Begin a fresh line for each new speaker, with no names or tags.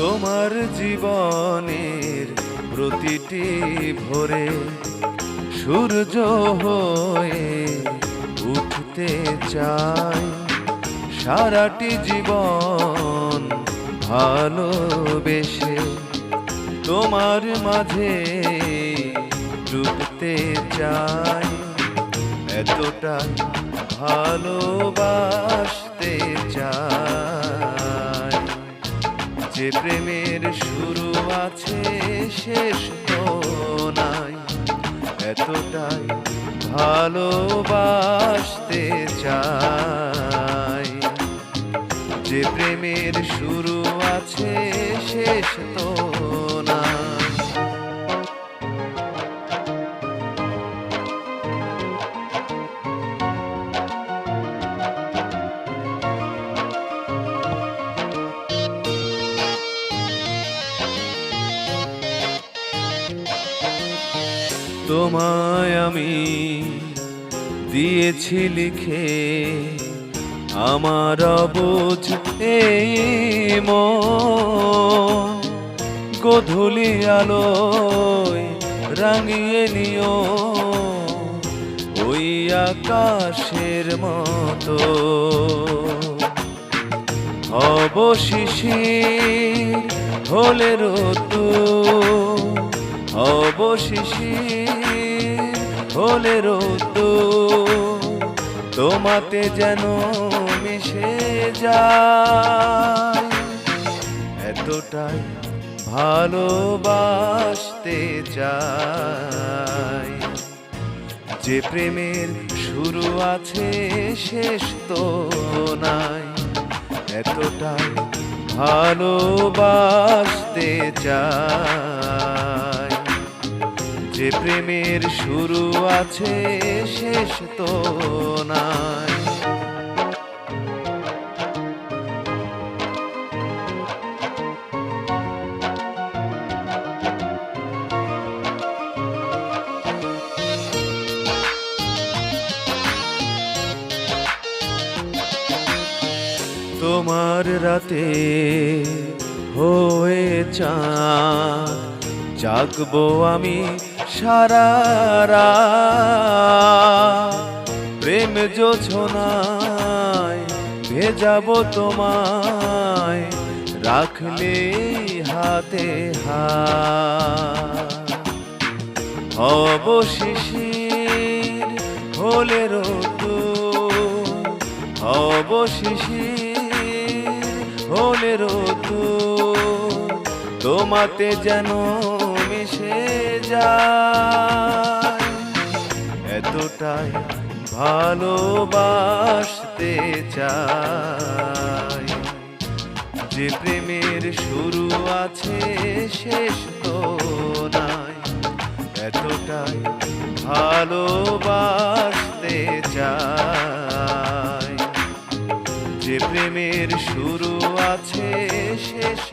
তোমার জীবনের প্রতিটি ভোরে সূর্য হয়ে উঠতে চাই। সারাটি জীবন ভালোবেসে তোমার মাঝে ডুবতে চাই। এতটাই ভালোবাসতে চাই যে প্রেমের শুরু আছে শেষ তো নাই। এতটাই ভালোবাসতে চাই যে প্রেমের শুরু আছে শেষ তো নাই। তোমায় আমি দিয়েছি লিখে আমার অবুঝ এই মন। গোধূলি আলোয় রাঙিয়ে নিও ওই আকাশের মতো। অবশিশির হলে রতু, অবশিশির হলে রতু তোমাতে যেন মিশে যায়। এতটাই ভালোবাসতে চাই যে প্রেমের শুরু আছে শেষ তো নাই। এতটাই ভালোবাসতে চাই যে প্রেমের শুরু আছে শেষ তো নাই। তোমার রাতে হয়ে চাঁদ জাগবো আমি সারা রাত। প্রেম জোছনায় ভেজাবো তোমায় রাখলে হাতে হাত। অবশিশির হলে রতু, অবশিশির হলে রতু তোমাতে যেন মিশে যায়। এতটাই ভালোবাসতে চাই যে প্রেমের শুরু আছে শেষ তো নাই। এতটাই ভালোবাসতে চাই যে প্রেমের শুরু আছে শেষ